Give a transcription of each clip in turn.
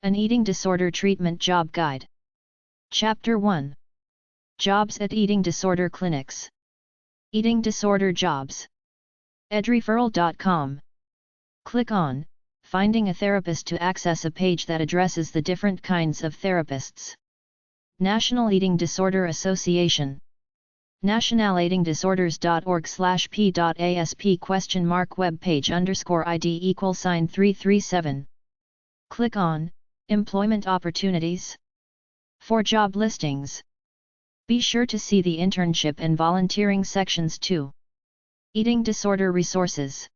An Eating Disorder Treatment Job Guide. Chapter 1. Jobs at Eating Disorder Clinics. Eating Disorder Jobs. edreferral.com. Click on Finding a Therapist to access a page that addresses the different kinds of therapists. National Eating Disorder Association. nationaleatingdisorders.org/p.asp webpage _ID = 337. Click on Employment Opportunities. For job listings, be sure to see the internship and volunteering sections too. Eating Disorder Resources.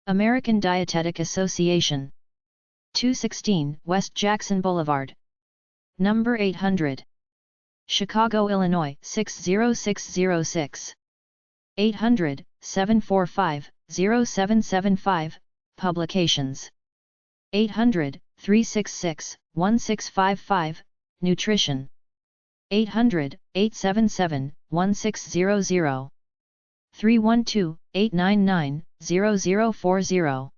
American Dietetic Association. 216 West Jackson Boulevard. Number 800. Chicago, Illinois 60606. 800-745-0775, Publications. 800-366-1655, Nutrition. 800-877-1600. 312-899-0040.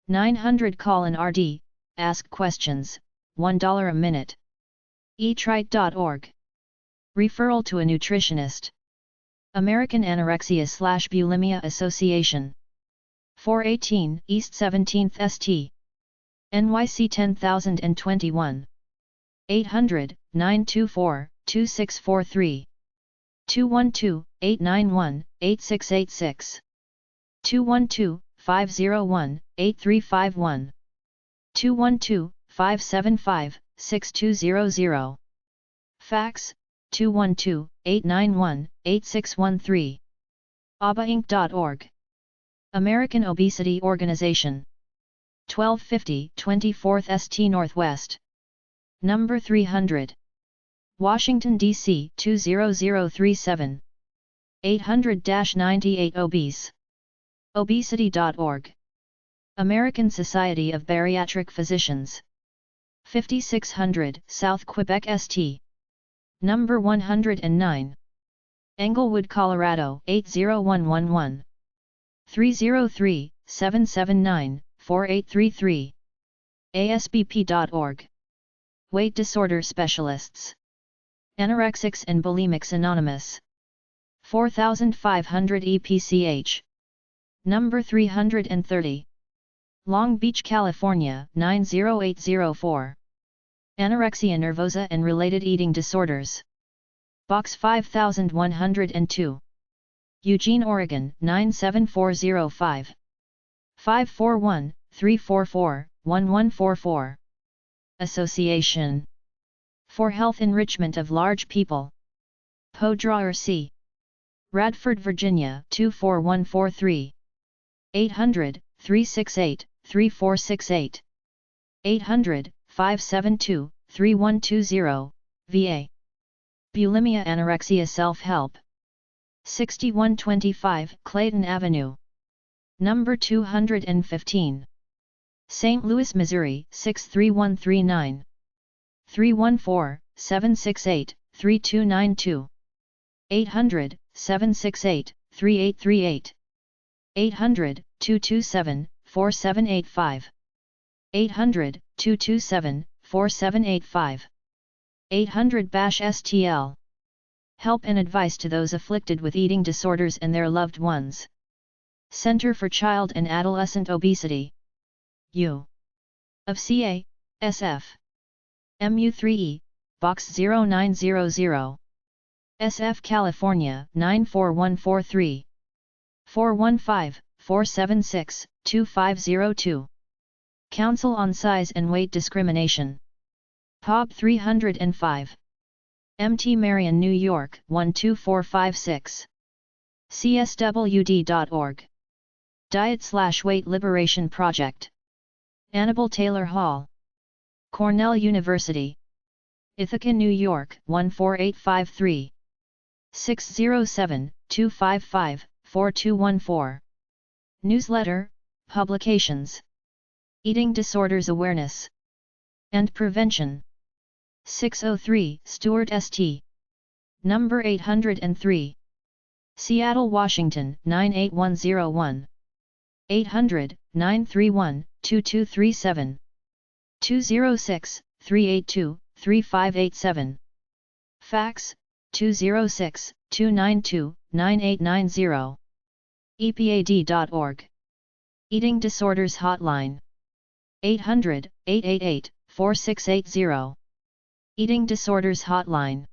900 Call an RD, ask questions, $1 a minute. eatrite.org. Referral to a nutritionist. American Anorexia/Bulimia Association. 418 East 17th St. NYC 10021. 800-924-2643. 212-891-8686. 212-501-8351. 212-575-6200. Fax, 212-891-8613. abainc.org. American Obesity Organization. 1250 24th St. Northwest. Number 300. Washington, D.C. 20037. 800-98 Obese. Obesity.org. American Society of Bariatric Physicians. 5600 South Quebec St. Number 109. Englewood, Colorado 80111. 303-779-4833. ASBP.org. Weight Disorder Specialists. Anorexics and Bulimics Anonymous. 4500 EPCH. Number 330. Long Beach, California 90804. Anorexia nervosa and related eating disorders. Box 5102. Eugene, Oregon 97405. 541-344-1144. Association for Health Enrichment of Large People. Podrawer C. Radford, Virginia 24143. 800-368-3468. 800-572-3120, VA. Bulimia Anorexia Self-Help. 6125 Clayton Avenue. Number 215. St. Louis, Missouri 63139. 314-768-3292. 800-768-3838. 800-227-4785. 800-227-4785. 800-STL. Help and advice to those afflicted with eating disorders and their loved ones. Center for Child and Adolescent Obesity. U. of CA, SF. MU3E, Box 0900. SF, California 94143. 415-476-2502. Council on Size and Weight Discrimination. POB 305. MT Marion, New York 12456. CSWD.org. Diet/Weight Liberation Project. Annabelle Taylor Hall. Cornell University. Ithaca, New York 14853. 607-255-4214. Newsletter, Publications. Eating Disorders Awareness and Prevention. 603 Stewart St. Number 803. Seattle, Washington 98101. 800-931-2237. 206-382-3587. Fax, 206-292-9890. epad.org. Eating Disorders Hotline. 800-888-4680. Eating Disorders Hotline.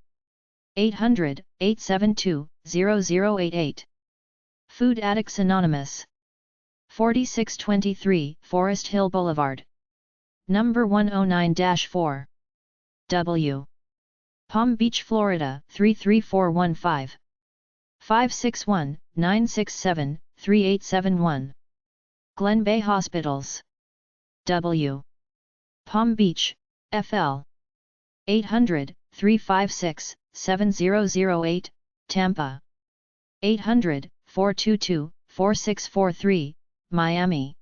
800-872-0088. Food Addicts Anonymous. 4623 Forest Hill Boulevard. Number 109-4. W. Palm Beach, Florida 33415. 561-967-3871. Glen Bay Hospitals. W. Palm Beach, FL. 800-356-7008, Tampa. 800-422-4643, Miami.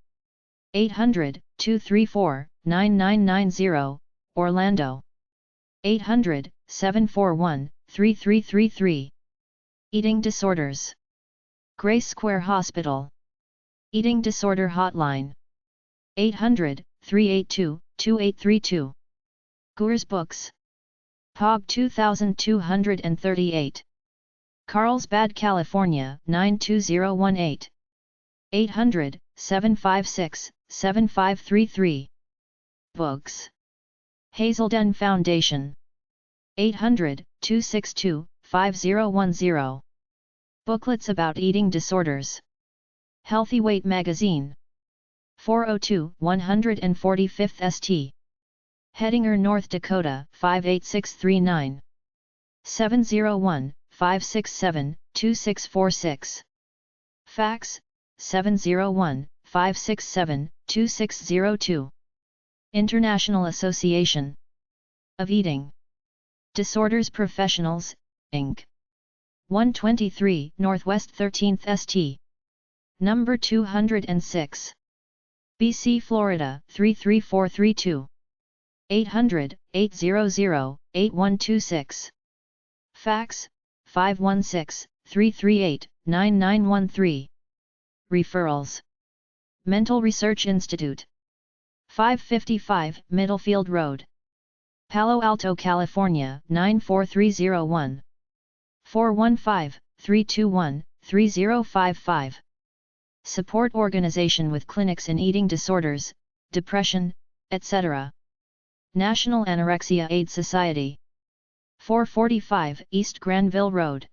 800-234-9990, Orlando. 800-741-3333. Eating Disorders. Grace Square Hospital. Eating Disorder Hotline. 800-382-2832. Goers Books. POG 2238. Carlsbad, California 92018. 800-756-7533. Books. Hazelden Foundation. 800-262-5010. Booklets about eating disorders. Healthy Weight Magazine. 402 145th St. Hettinger, North Dakota 58639. 701-567-2646. Fax, 701-567-2602. International Association of Eating Disorders Professionals, Inc. 123 Northwest 13th St. Number 206. BC, Florida 33432. 800-800-8126. Fax, 516-338-9913. Referrals. Mental Research Institute. 555 Middlefield Road. Palo Alto, California 94301. 415-321-3055. Support organization with clinics in eating disorders, depression, etc. National Anorexia Aid Society. 445 East Granville Road.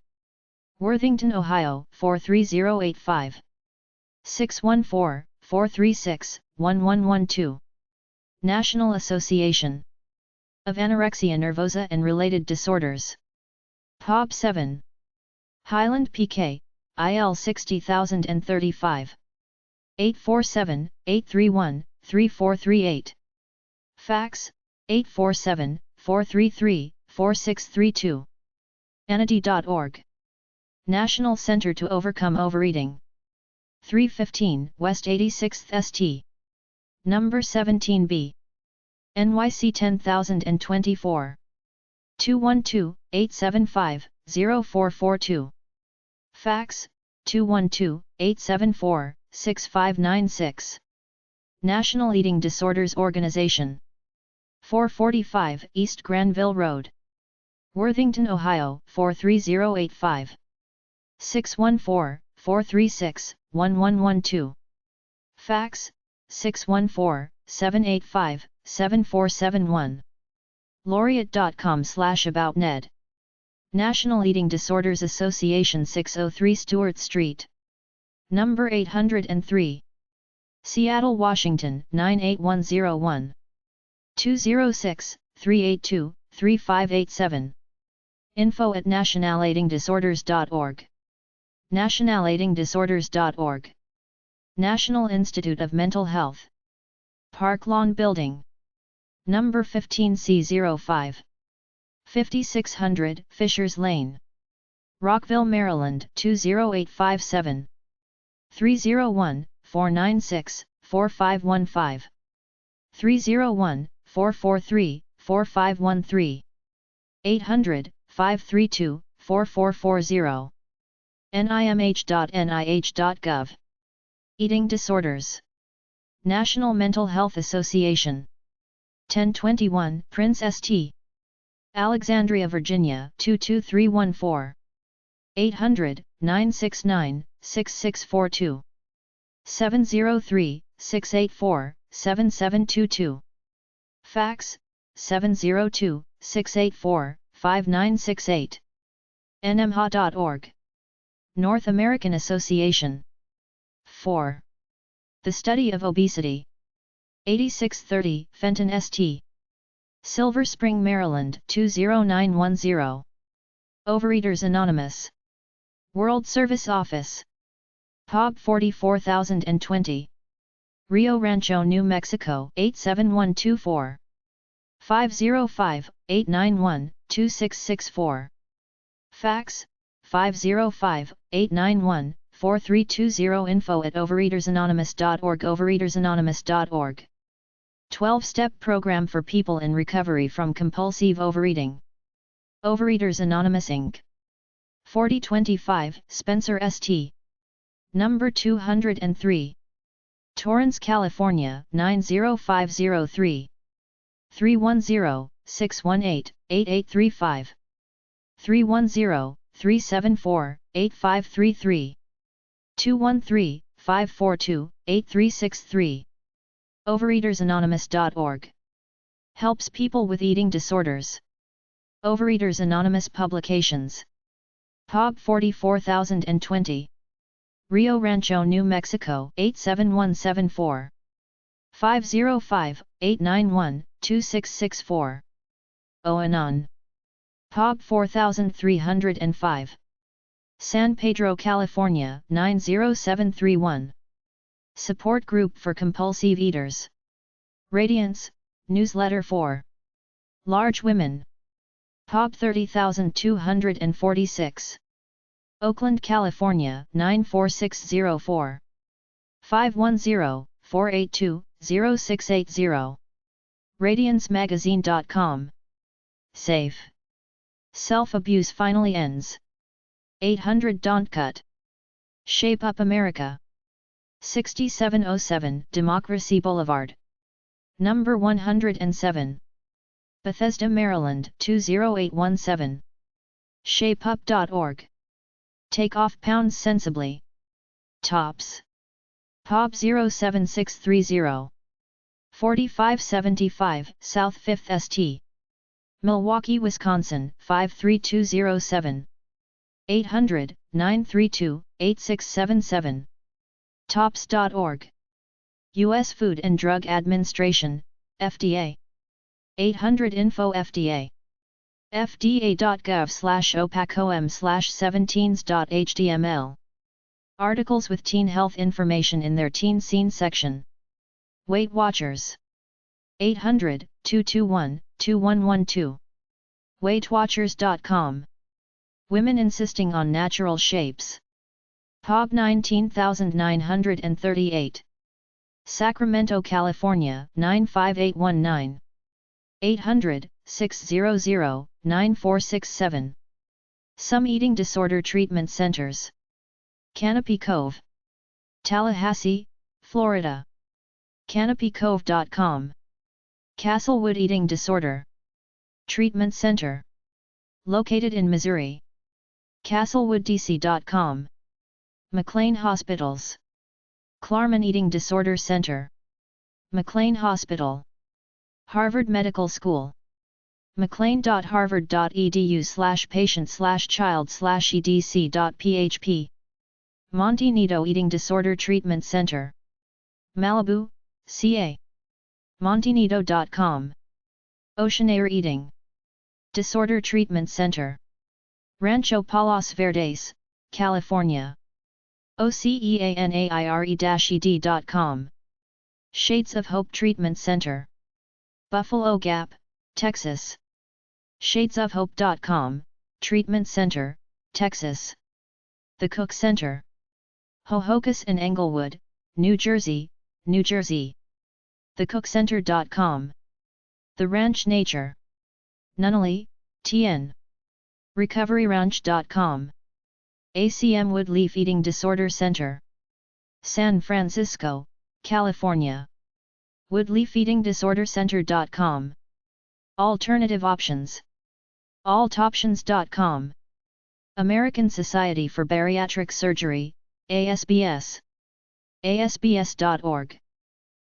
Worthington, Ohio 43085. 614-436-1112. National Association of Anorexia Nervosa and Related Disorders. POB 7. Highland, PK, IL 60035. 847-831-3438. Fax, 847-433-4632. Anady.org. National Center to Overcome Overeating. 315 West 86th St. Number 17B. NYC 10024. 212-875-0442. Fax, 212-874-6596. National Eating Disorders Organization. 445 East Granville Road. Worthington, Ohio 43085. 614-436-1112. Fax, 614-785-7471. Laureate.com/aboutned. National Eating Disorders Association, 603 Stewart Street. Number 803. Seattle, Washington 98101. 206-382-3587. info@nationaleatingdisorders.org. nationaleatingdisorders.org. National Institute of Mental Health. Park Lawn Building. Number 15C05. 5600 Fishers Lane. Rockville, Maryland 20857. 301-496-4515. 301-443-4513. 800-532-4440. nimh.nih.gov. Eating Disorders. National Mental Health Association. 1021 Prince St. Alexandria, Virginia 22314. 800-969-6642. 703-684-7722. Fax 702-684-5968. nmha.org. North American Association. 4. The Study of Obesity. 8630 Fenton St. Silver Spring, Maryland 20910. Overeaters Anonymous. World Service Office. epub 44020. Rio Rancho, New Mexico 87124. 505-891-2664. Fax 505-891-4320. info@overeatersanonymous.org. overeatersanonymous.org. 12-step program for people in recovery from compulsive overeating. Overeaters Anonymous Inc. 4025 Spencer St. Number 203. Torrance, California 90503. 310-618-8835. 310-374-8533. 213-542-8363. Overeatersanonymous.org. Helps people with eating disorders. Overeaters Anonymous Publications. epub 44020. Rio Rancho, New Mexico 87174. 505-891-2664. Anon. epub 4305. San Pedro, California 90731. Support Group for Compulsive Eaters. Radiance, Newsletter for Large Women. epub 30246. Oakland, California 94604. 510-482-0680. RadianceMagazine.com. Safe. Self-abuse finally ends. 800 Don't Cut. Shape Up America. 6707 Democracy Boulevard. Number 107. Bethesda, Maryland 20817. ShapeUp.org. Take off pounds sensibly. Tops. epub 07630. 4575 South 5th St. Milwaukee, Wisconsin 53207. 800-932-8677. Tops.org. U.S. Food and Drug Administration, FDA. 800-INFO-FDA. fda.gov/opacom/17s.html. Articles with teen health information in their teen scene section. Weight Watchers. 800-221-2112. WeightWatchers.com. Women insisting on natural shapes. epub 19938. Sacramento, California 95819. 800-600-9467. Some Eating Disorder Treatment Centers. Canopy Cove. Tallahassee, Florida. CanopyCove.com. Castlewood Eating Disorder Treatment Center. Located in Missouri. CastlewoodDC.com. McLean Hospitals. Clarman Eating Disorder Center. McLean Hospital. Harvard Medical School. mclean.harvard.edu/patient/child/edc.php. Monte Nido Eating Disorder Treatment Center. Malibu, CA. Montenido.com. Oceanair Eating Disorder Treatment Center. Rancho Palos Verdes, California. OCEANAIRE-ED.com. Shades of Hope Treatment Center. Buffalo Gap, Texas. Shadesofhope.com, Treatment Center, Texas. The Cook Center. Hohokus and Englewood, New Jersey, New Jersey. TheCookCenter.com. The Ranch Nature. Nunnally, TN. RecoveryRanch.com. ACM Woodleaf Eating Disorder Center. San Francisco, California. Woodley Feeding Disorder Center.com. Alternative options. Altoptions.com. American Society for Bariatric Surgery, ASBS. ASBS.org.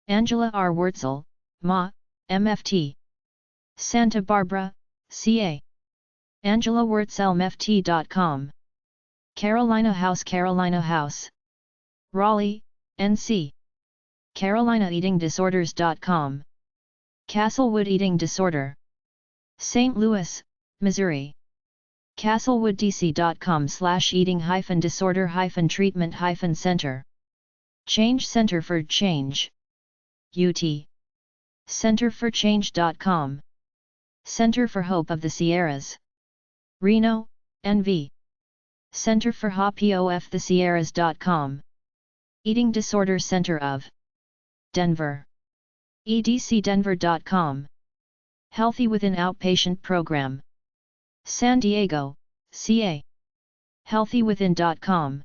Angela R. Wurtzel, MA, MFT. Santa Barbara, CA. AngelaWurtzelMFT.com. Carolina House. Raleigh, NC. CarolinaEatingDisorders.com. Castlewood Eating Disorder. St. Louis, Missouri. CastlewoodDC.com/eating-disorder-treatment-center. Change Center for Change. UT. CenterForChange.com. Center for Hope of the Sierras. Reno, NV. Center for HOPE-of the Sierras.com. Eating Disorder Center of Denver. EDCDenver.com. Healthy Within Outpatient Program. San Diego, CA. HealthyWithin.com.